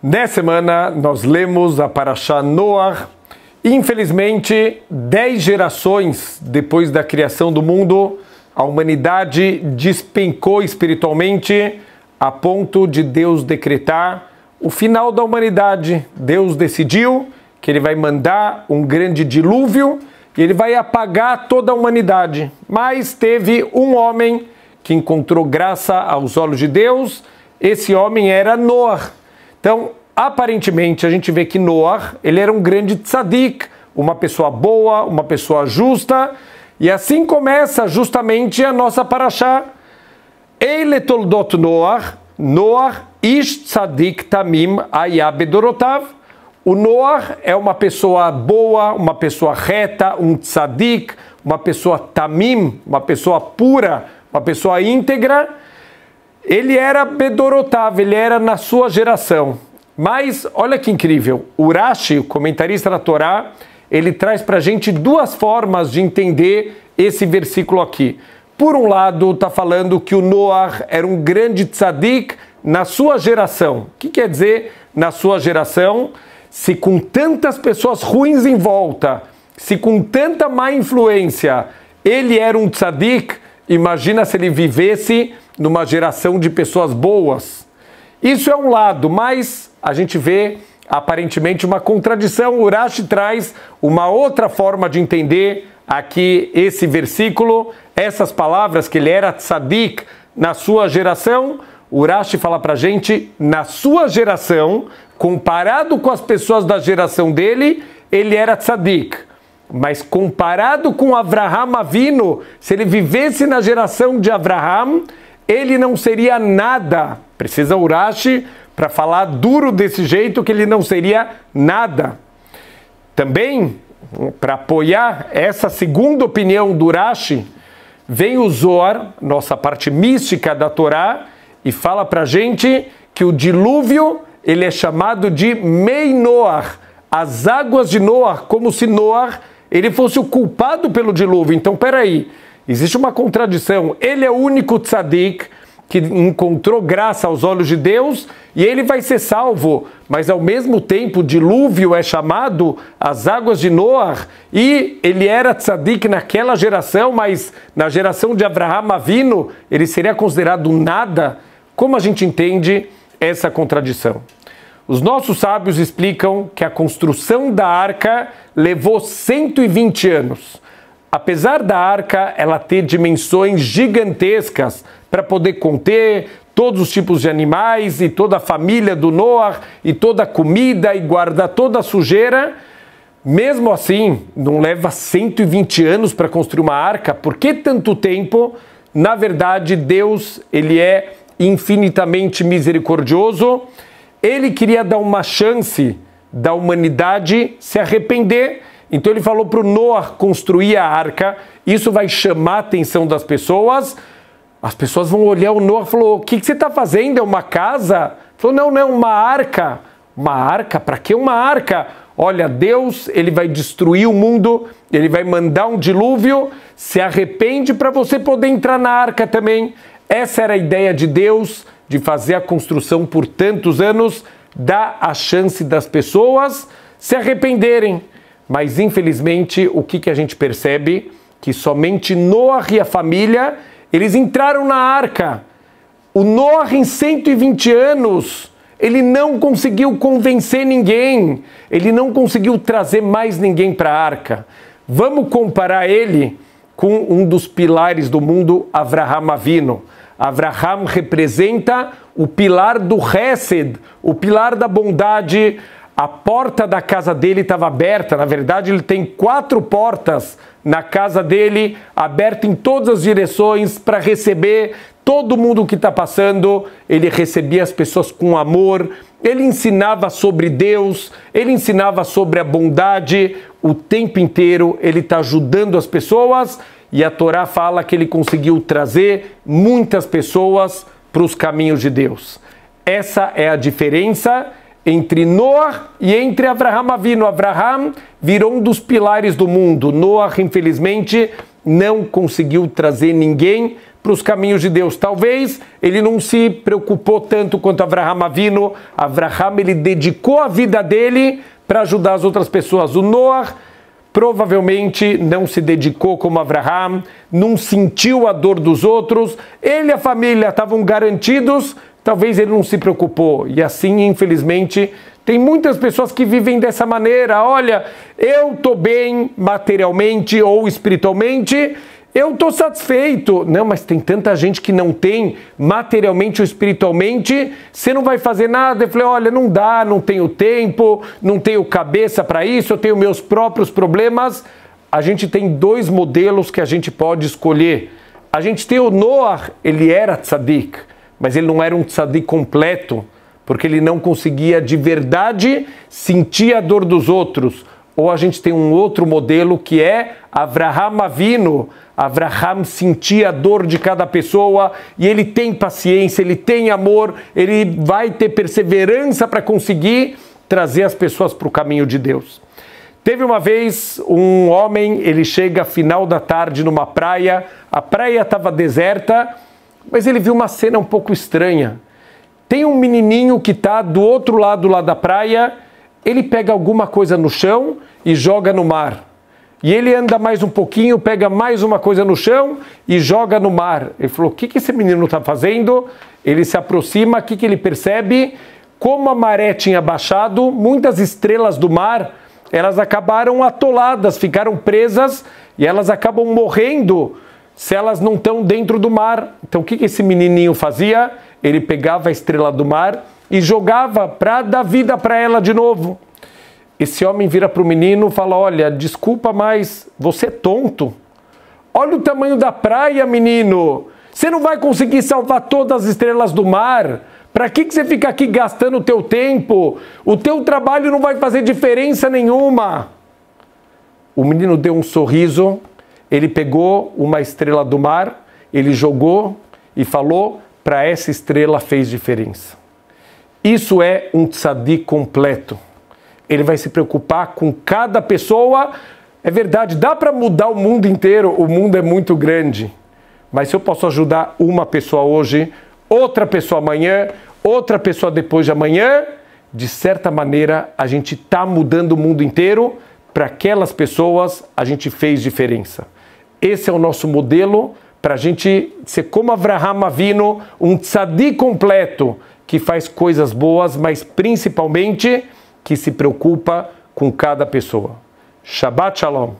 Nessa semana nós lemos a Parashá Noach. Infelizmente, 10 gerações depois da criação do mundo, a humanidade despencou espiritualmente a ponto de Deus decretar o final da humanidade. Deus decidiu que ele vai mandar um grande dilúvio e ele vai apagar toda a humanidade. Mas teve um homem que encontrou graça aos olhos de Deus. Esse homem era Noach. Então, aparentemente, a gente vê que Noach, ele era um grande tzadik, uma pessoa boa, uma pessoa justa, e assim começa justamente a nossa parashá. Eile toldot Noach, Noach ish tzadik tamim haya bedorotav. O Noach é uma pessoa boa, uma pessoa reta, um tzadik, uma pessoa tamim, uma pessoa pura, uma pessoa íntegra. Ele era bedorotav, ele era na sua geração. Mas, olha que incrível, o Rashi, o comentarista da Torá, ele traz para a gente duas formas de entender esse versículo aqui. Por um lado, está falando que o Noach era um grande tzadik na sua geração. O que quer dizer na sua geração? Se com tantas pessoas ruins em volta, se com tanta má influência, ele era um tzadik, imagina se ele vivesse numa geração de pessoas boas. Isso é um lado, mas a gente vê aparentemente uma contradição. O Rashi traz uma outra forma de entender aqui esse versículo, essas palavras, que ele era tzadik na sua geração. O Rashi fala pra gente, na sua geração, comparado com as pessoas da geração dele, ele era tzadik. Mas comparado com Avraham Avinu, se ele vivesse na geração de Avraham, ele não seria nada. Precisa o Rashi para falar duro desse jeito, que ele não seria nada. Também, para apoiar essa segunda opinião do Rashi, vem o Zohar, nossa parte mística da Torá, e fala para a gente que o dilúvio ele é chamado de Mei Noach, as águas de Noach, como se Noach ele fosse o culpado pelo dilúvio. Então, peraí, existe uma contradição. Ele é o único tzadik que encontrou graça aos olhos de Deus e ele vai ser salvo. Mas, ao mesmo tempo, o dilúvio é chamado as águas de Noach e ele era tzadik naquela geração, mas na geração de Avraham Avinu, ele seria considerado nada. Como a gente entende essa contradição? Os nossos sábios explicam que a construção da arca levou 120 anos. Apesar da arca ela ter dimensões gigantescas para poder conter todos os tipos de animais e toda a família do Noach e toda a comida e guardar toda a sujeira, mesmo assim não leva 120 anos para construir uma arca. Por que tanto tempo? Na verdade, Deus ele é infinitamente misericordioso. Ele queria dar uma chance da humanidade se arrepender. Então ele falou para o Noach construir a arca. Isso vai chamar a atenção das pessoas. As pessoas vão olhar o Noach e falou: o que você está fazendo? É uma casa? Ele falou: não, uma arca. Uma arca? Para que uma arca? Olha, Deus ele vai destruir o mundo, ele vai mandar um dilúvio. Se arrepende para você poder entrar na arca também. Essa era a ideia de Deus, de fazer a construção por tantos anos, dar a chance das pessoas se arrependerem. Mas, infelizmente, o que a gente percebe? Que somente Noach e a família, eles entraram na arca. O Noach, em 120 anos, ele não conseguiu convencer ninguém. Ele não conseguiu trazer mais ninguém para a arca. Vamos comparar ele com um dos pilares do mundo, Avraham Avinu. Avraham representa o pilar do Hesed, o pilar da bondade. A porta da casa dele estava aberta. Na verdade, ele tem 4 portas na casa dele, aberta em todas as direções para receber todo mundo que está passando. Ele recebia as pessoas com amor, ele ensinava sobre Deus, ele ensinava sobre a bondade. O tempo inteiro ele está ajudando as pessoas. E a Torá fala que ele conseguiu trazer muitas pessoas para os caminhos de Deus. Essa é a diferença entre Noach e entre Avraham Avinu. Avraham virou um dos pilares do mundo. Noach, infelizmente, não conseguiu trazer ninguém para os caminhos de Deus. Talvez ele não se preocupou tanto quanto Avraham Avinu. Avraham, ele dedicou a vida dele para ajudar as outras pessoas. O Noah provavelmente não se dedicou como Avraham, não sentiu a dor dos outros. Ele e a família estavam garantidos, talvez ele não se preocupou. E assim, infelizmente, tem muitas pessoas que vivem dessa maneira. Olha, eu estou bem materialmente ou espiritualmente, eu estou satisfeito. Não, mas tem tanta gente que não tem materialmente ou espiritualmente, você não vai fazer nada. Eu falei, olha, não dá, não tenho tempo, não tenho cabeça para isso, eu tenho meus próprios problemas. A gente tem dois modelos que a gente pode escolher. A gente tem o Noah, ele era tzadik, mas ele não era um tzadik completo, porque ele não conseguia de verdade sentir a dor dos outros. Ou a gente tem um outro modelo que é Avraham Avinu. Avraham sentia a dor de cada pessoa e ele tem paciência, ele tem amor, ele vai ter perseverança para conseguir trazer as pessoas para o caminho de Deus. Teve uma vez um homem, ele chega final da tarde numa praia, a praia estava deserta, mas ele viu uma cena um pouco estranha. Tem um menininho que está do outro lado lá da praia, ele pega alguma coisa no chão e joga no mar. E ele anda mais um pouquinho, pega mais uma coisa no chão e joga no mar. Ele falou, o que esse menino está fazendo? Ele se aproxima, o que ele percebe? Como a maré tinha baixado, muitas estrelas do mar, elas acabaram atoladas, ficaram presas e elas acabam morrendo se elas não estão dentro do mar. Então o que esse menininho fazia? Ele pegava a estrela do mar e jogava para dar vida para ela de novo. Esse homem vira para o menino e fala, olha, desculpa, mas você é tonto. Olha o tamanho da praia, menino. Você não vai conseguir salvar todas as estrelas do mar. Para que você fica aqui gastando o teu tempo? O teu trabalho não vai fazer diferença nenhuma. O menino deu um sorriso, ele pegou uma estrela do mar, ele jogou e falou, para essa estrela fez diferença. Isso é um tzadik completo. Ele vai se preocupar com cada pessoa. É verdade, dá para mudar o mundo inteiro, o mundo é muito grande. Mas se eu posso ajudar uma pessoa hoje, outra pessoa amanhã, outra pessoa depois de amanhã, de certa maneira a gente está mudando o mundo inteiro. Para aquelas pessoas a gente fez diferença. Esse é o nosso modelo para a gente ser como Avraham Avinu, um tzadik completo, que faz coisas boas, mas principalmente que se preocupa com cada pessoa. Shabbat Shalom.